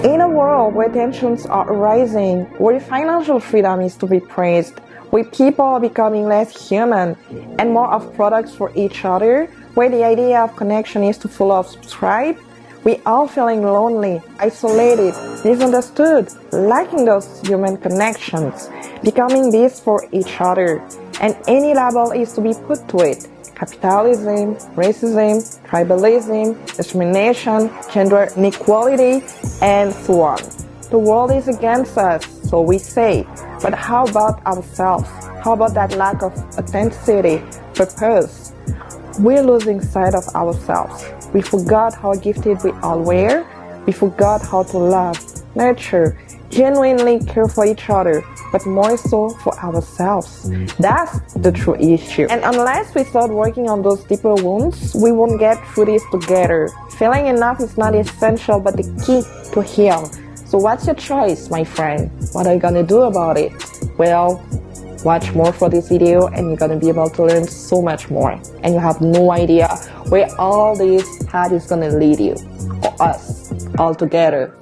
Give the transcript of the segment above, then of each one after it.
In a world where tensions are rising, where financial freedom is to be praised, where people are becoming less human and more of products for each other, where the idea of connection is too full of subscribe, we are feeling lonely, isolated, misunderstood, lacking those human connections, becoming this for each other. And any label is to be put to it. Capitalism, racism, tribalism, discrimination, gender inequality, and so on. The world is against us, so we say. But how about ourselves? How about that lack of authenticity, purpose? We're losing sight of ourselves. We forgot how gifted we all were. We forgot how to love, nurture, genuinely care for each other, but more so for ourselves. That's the true issue. And unless we start working on those deeper wounds, we won't get through this together. Feeling enough is not essential, but the key to heal. So what's your choice, my friend? What are you gonna do about it? Well, watch more for this video and you're gonna be able to learn so much more. And you have no idea where all this path is gonna lead you, or us, all together.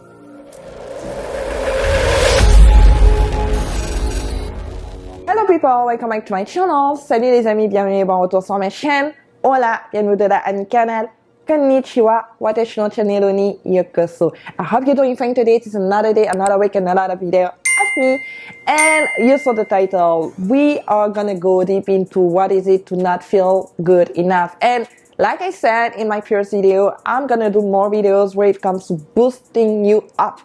Hello people, welcome back to my channel. Salut les amis, bienvenue et bon retour sur ma chaîne. Hola, bienvenue à mi canal. Konnichiwa, watashi no channel ni yokoso. I hope you're doing fine today. It is another day, another week, another video of me. And you saw the title. We are gonna go deep into what is it to not feel good enough. And like I said in my first video, I'm gonna do more videos where it comes to boosting you up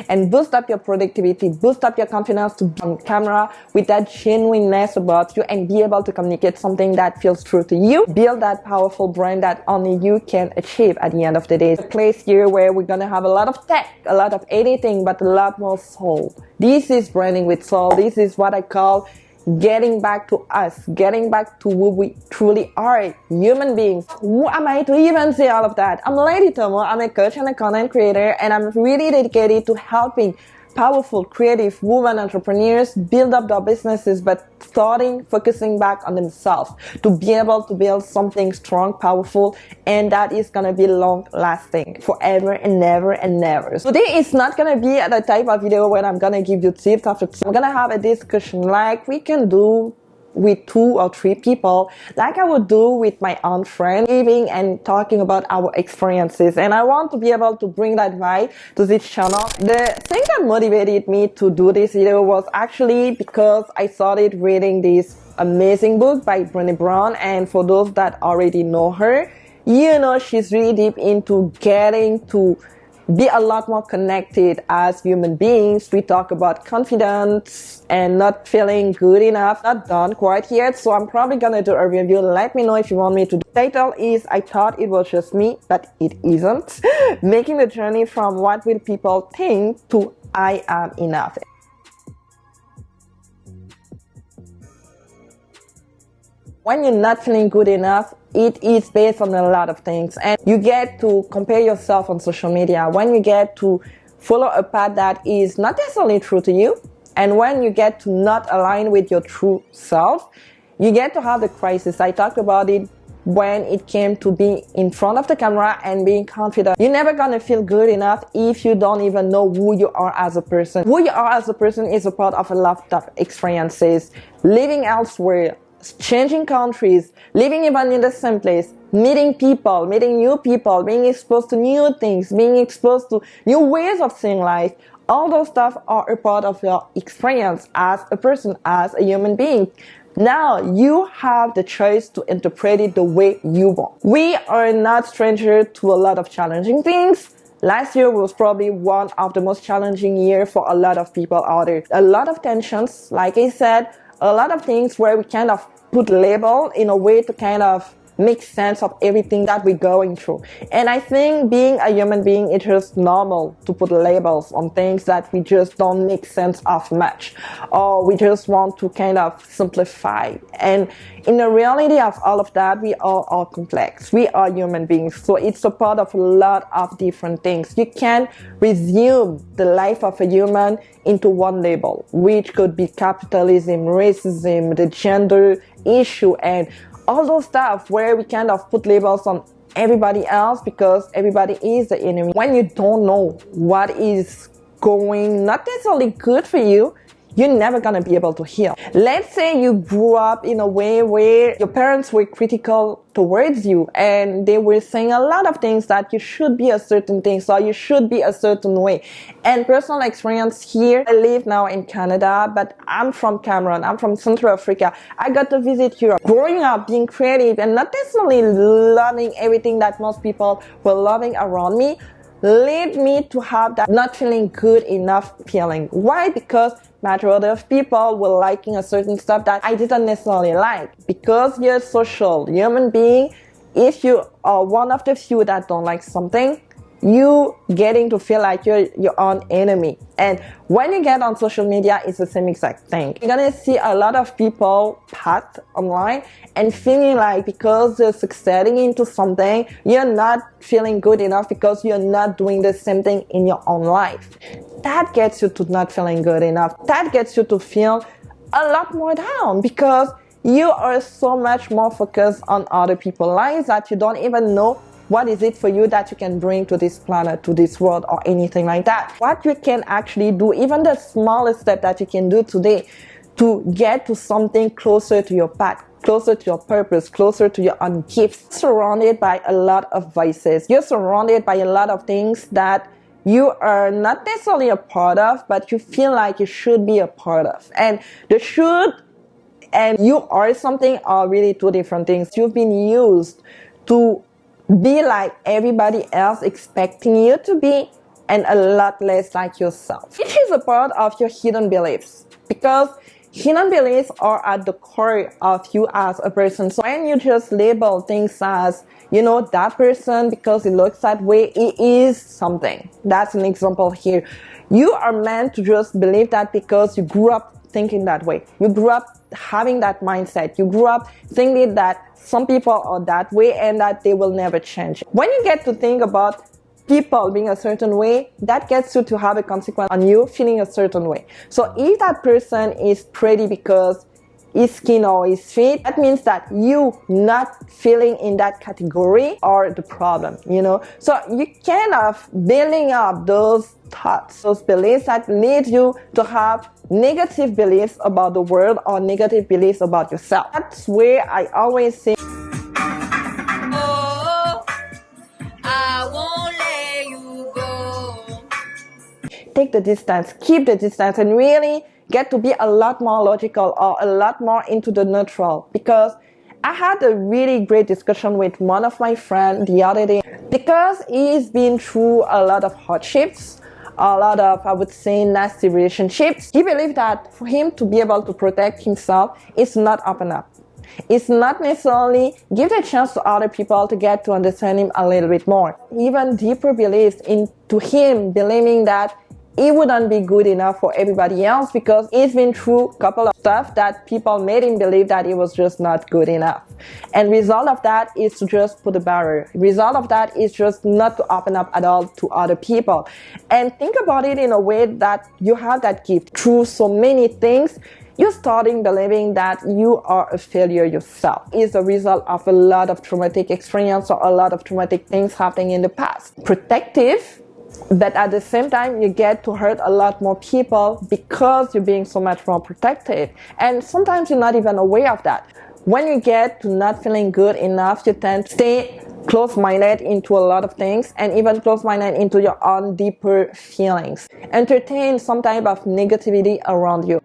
and boost up your productivity, boost up your confidence to be on camera with that genuineness about you and be able to communicate something that feels true to you. Build that powerful brand that only you can achieve at the end of the day. A place here where we're gonna have a lot of tech, a lot of editing, but a lot more soul. This is branding with soul. This is what I call getting back to us, getting back to who we truly are, human beings. Who am I to even say all of that? I'm Lady Tomo, I'm a coach and a content creator, and I'm really dedicated to helping powerful, creative women entrepreneurs build up their businesses, but focusing back on themselves to be able to build something strong, powerful, and that is gonna be long lasting forever and never and never. So today is not gonna be the type of video where I'm gonna give you tips after tips. I'm gonna have a discussion like we can do with 2 or 3 people, like I would do with my own friend, living and talking about our experiences. And I want to be able to bring that vibe to this channel. The thing that motivated me to do this video was actually because I started reading this amazing book by Brené Brown. And for those that already know her, you know she's really deep into getting to be a lot more connected as human beings. We talk about confidence and not feeling good enough. Not done quite yet, so I'm probably gonna do a review. Let me know if you want me to. The title is I Thought It Was Just Me, but it isn't. Making the journey from what will people think to I am enough. When you're not feeling good enough, it is based on a lot of things, and you get to compare yourself on social media. When you get to follow a path that is not necessarily true to you, and when you get to not align with your true self, you get to have the crisis. I talked about it when it came to being in front of the camera and being confident. You're never gonna feel good enough if you don't even know who you are as a person. Who you are as a person is a part of a lot of experiences. Living elsewhere, changing countries, living even in the same place, meeting people, meeting new people, being exposed to new things, being exposed to new ways of seeing life. All those stuff are a part of your experience as a person, as a human being. Now you have the choice to interpret it the way you want. We are not strangers to a lot of challenging things. Last year was probably one of the most challenging years for a lot of people out there. A lot of tensions, like I said, a lot of things where we kind of put label in a way to kind of make sense of everything that we're going through. And I think being a human being, it's just normal to put labels on things that we just don't make sense of much, or we just want to kind of simplify. And in the reality of all of that, we are complex. We are human beings. So it's a part of a lot of different things. You can't resume the life of a human into one label, which could be capitalism, racism, the gender issue, and all those stuff where we kind of put labels on everybody else because everybody is the enemy. When you don't know what is going not necessarily good for you, you're never gonna be able to heal. Let's say you grew up in a way where your parents were critical towards you and they were saying a lot of things that you should be a certain thing, so you should be a certain way. And personal experience here, I live now in Canada, but I'm from Cameroon, I'm from Central Africa. I got to visit Europe. Growing up, being creative and not necessarily loving everything that most people were loving around me, led me to have that not feeling good enough feeling. Why? Because majority of people were liking a certain stuff that I didn't necessarily like. Because you're a social human being, if you are one of the few that don't like something, you getting to feel like you're your own enemy. And when you get on social media, it's the same exact thing. You're gonna see a lot of people post online and feeling like because they're succeeding into something, you're not feeling good enough because you're not doing the same thing in your own life. That gets you to not feeling good enough. That gets you to feel a lot more down because you are so much more focused on other people's lives that you don't even know what is it for you that you can bring to this planet, to this world, or anything like that. What you can actually do, even the smallest step that you can do today to get to something closer to your path, closer to your purpose, closer to your own gifts. Surrounded by a lot of voices. You're surrounded by a lot of things that you are not necessarily a part of, but you feel like you should be a part of. And the should and you are something are really two different things. You've been used to be like everybody else expecting you to be and a lot less like yourself. Which is a part of your hidden beliefs because hidden beliefs are at the core of you as a person. So when you just label things as, you know, that person because he looks that way, he is something. That's an example here. You are meant to just believe that because you grew up thinking that way. You grew up having that mindset. You grew up thinking that some people are that way and that they will never change. When you get to think about people being a certain way, that gets you to have a consequence on you feeling a certain way. So if that person is pretty because his skin or his feet, that means that you not feeling in that category are the problem, you know. So you kind of building up those thoughts, those beliefs that lead you to have negative beliefs about the world or negative beliefs about yourself. That's where I always say, oh, I won't let you go. Take the distance, keep the distance, and really get to be a lot more logical or a lot more into the neutral. Because I had a really great discussion with one of my friends the other day because he's been through a lot of hardships, a lot of, I would say, nasty relationships. He believed that for him to be able to protect himself, it's not open up. It's not necessarily give the chance to other people to get to understand him a little bit more. Even deeper beliefs into him believing that he wouldn't be good enough for everybody else because he's been through a couple of stuff that people made him believe that he was just not good enough. And result of that is to just put a barrier. Result of that is just not to open up at all to other people. And think about it in a way that you have that gift. Through so many things, you're starting believing that you are a failure yourself. It's a result of a lot of traumatic experience or a lot of traumatic things happening in the past. Protective, but at the same time, you get to hurt a lot more people because you're being so much more protective. And sometimes you're not even aware of that. When you get to not feeling good enough, you tend to stay close-minded into a lot of things and even close-minded into your own deeper feelings. Entertain some type of negativity around you.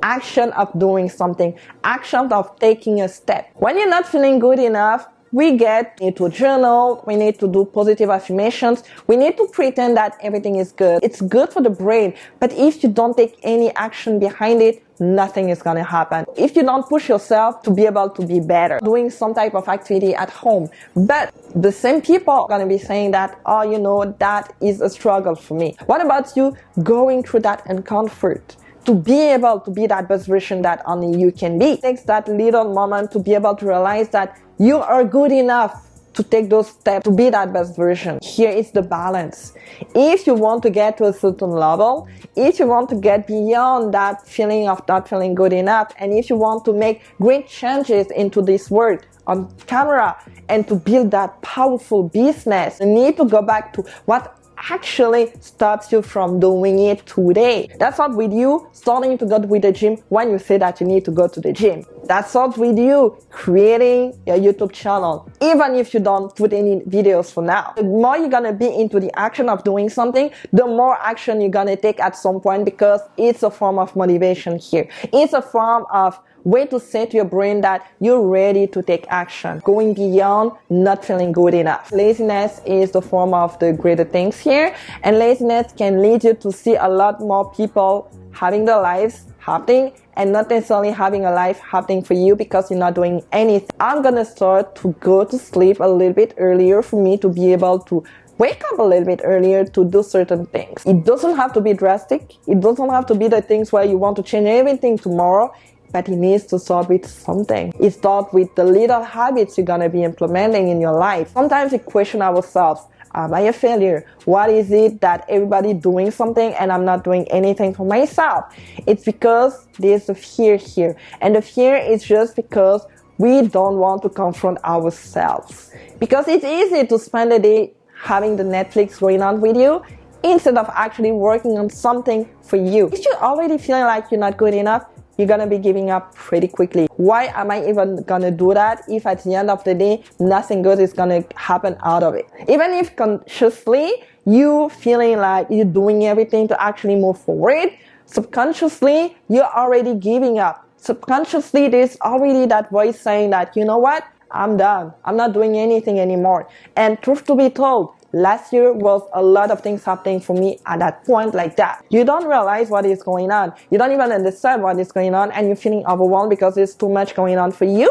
Action of doing something, action of taking a step. When you're not feeling good enough, we need to journal, we need to do positive affirmations, we need to pretend that everything is good. It's good for the brain, but if you don't take any action behind it, nothing is gonna happen. If you don't push yourself to be able to be better, doing some type of activity at home, but the same people are gonna be saying that, oh, you know, that is a struggle for me. What about you going through that uncomfort? To be able to be that best version that only you can be. It takes that little moment to be able to realize that you are good enough to take those steps to be that best version. Here is the balance. If you want to get to a certain level, if you want to get beyond that feeling of not feeling good enough, and if you want to make great changes into this world on camera and to build that powerful business, you need to go back to what actually stops you from doing it today. That starts with you starting to go to the gym when you say that you need to go to the gym. That starts with you creating your YouTube channel, even if you don't put any videos for now. The more you're gonna be into the action of doing something, the more action you're gonna take at some point, because it's a form of motivation here. It's a form of way to say to your brain that you're ready to take action, going beyond not feeling good enough. Laziness is the form of the greater things here, and laziness can lead you to see a lot more people having their lives happening and not necessarily having a life happening for you because you're not doing anything. I'm gonna start to go to sleep a little bit earlier for me to be able to wake up a little bit earlier to do certain things. It doesn't have to be drastic. It doesn't have to be the things where you want to change everything tomorrow. But it needs to start with something. It starts with the little habits you're gonna be implementing in your life. Sometimes we question ourselves. Am I a failure? What is it that everybody doing something and I'm not doing anything for myself? It's because there's a fear here. And the fear is just because we don't want to confront ourselves. Because it's easy to spend the day having the Netflix going on with you instead of actually working on something for you. If you're already feeling like you're not good enough, you're gonna be giving up pretty quickly. Why am I even gonna do that if at the end of the day, nothing good is gonna happen out of it? Even if consciously you feeling like you're doing everything to actually move forward, subconsciously you're already giving up. Subconsciously there's already that voice saying that, you know what? I'm done. I'm not doing anything anymore. And truth to be told, last year was a lot of things happening for me at that point like that. You don't realize what is going on. You don't even understand what is going on, and you're feeling overwhelmed because there's too much going on for you.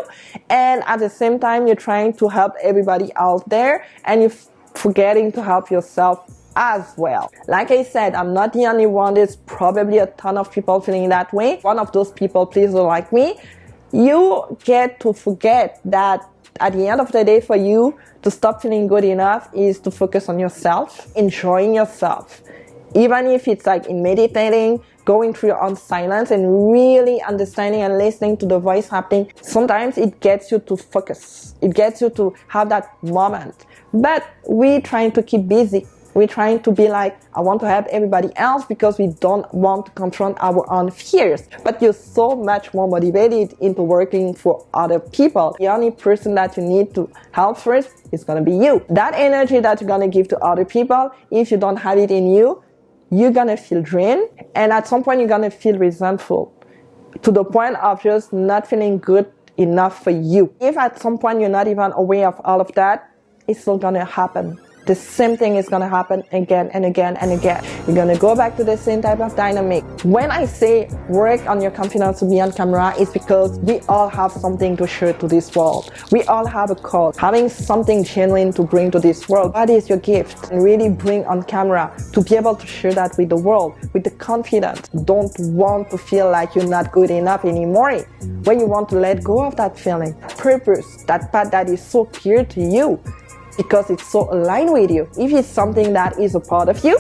And at the same time, you're trying to help everybody out there, and you're forgetting to help yourself as well. Like I said, I'm not the only one. There's probably a ton of people feeling that way. One of those people, please don't like me. You get to forget that at the end of the day, for you to stop feeling good enough is to focus on yourself, enjoying yourself. Even if it's like in meditating, going through your own silence and really understanding and listening to the voice happening, sometimes it gets you to focus. It gets you to have that moment. But we're trying to keep busy. We're trying to be like, I want to help everybody else because we don't want to confront our own fears. But you're so much more motivated into working for other people. The only person that you need to help first is going to be you. That energy that you're going to give to other people, if you don't have it in you, you're going to feel drained. And at some point, you're going to feel resentful to the point of just not feeling good enough for you. If at some point you're not even aware of all of that, it's still going to happen. The same thing is going to happen again and again and again. You're going to go back to the same type of dynamic. When I say work on your confidence to be on camera, it's because we all have something to share to this world. We all have a call, having something genuine to bring to this world. What is your gift? And really bring on camera to be able to share that with the world, with the confidence. Don't want to feel like you're not good enough anymore. When you want to let go of that feeling, purpose, that path that is so clear to you, because it's so aligned with you. If it's something that is a part of you,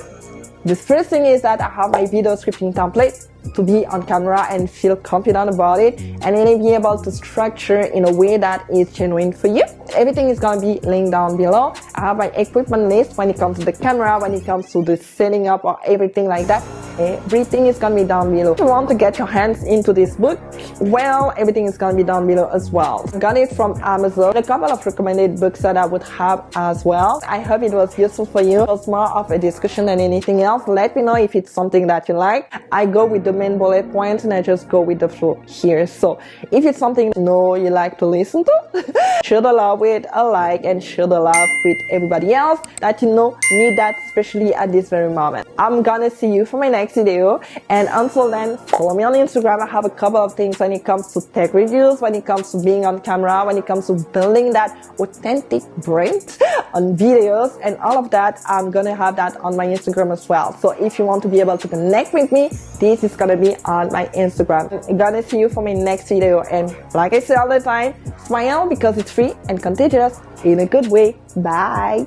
the first thing is that I have my video scripting template to be on camera and feel confident about it, and then be able to structure in a way that is genuine for you. Everything is going to be linked down below. I have my equipment list when it comes to the camera, when it comes to the setting up or everything like that. Everything is going to be down below. If you want to get your hands into this book, well, everything is going to be down below as well. I got it from Amazon. A couple of recommended books that I would have as well. I hope it was useful for you. It was more of a discussion than anything else. Let me know if it's something that you like. I go with the main bullet points and I just go with the flow here. So if it's something you know you like to listen to, share the love with a like and share the love with everybody else that you know need that, especially at this very moment. I'm gonna see you for my next next video. And until then, follow me on Instagram. I have a couple of things when it comes to tech reviews, when it comes to being on camera, when it comes to building that authentic brand on videos and all of that. I'm gonna have that on my Instagram as well. So if you want to be able to connect with me, this is gonna be on my Instagram. I'm gonna see you for my next video. And like I say all the time, smile because it's free and contagious in a good way. Bye.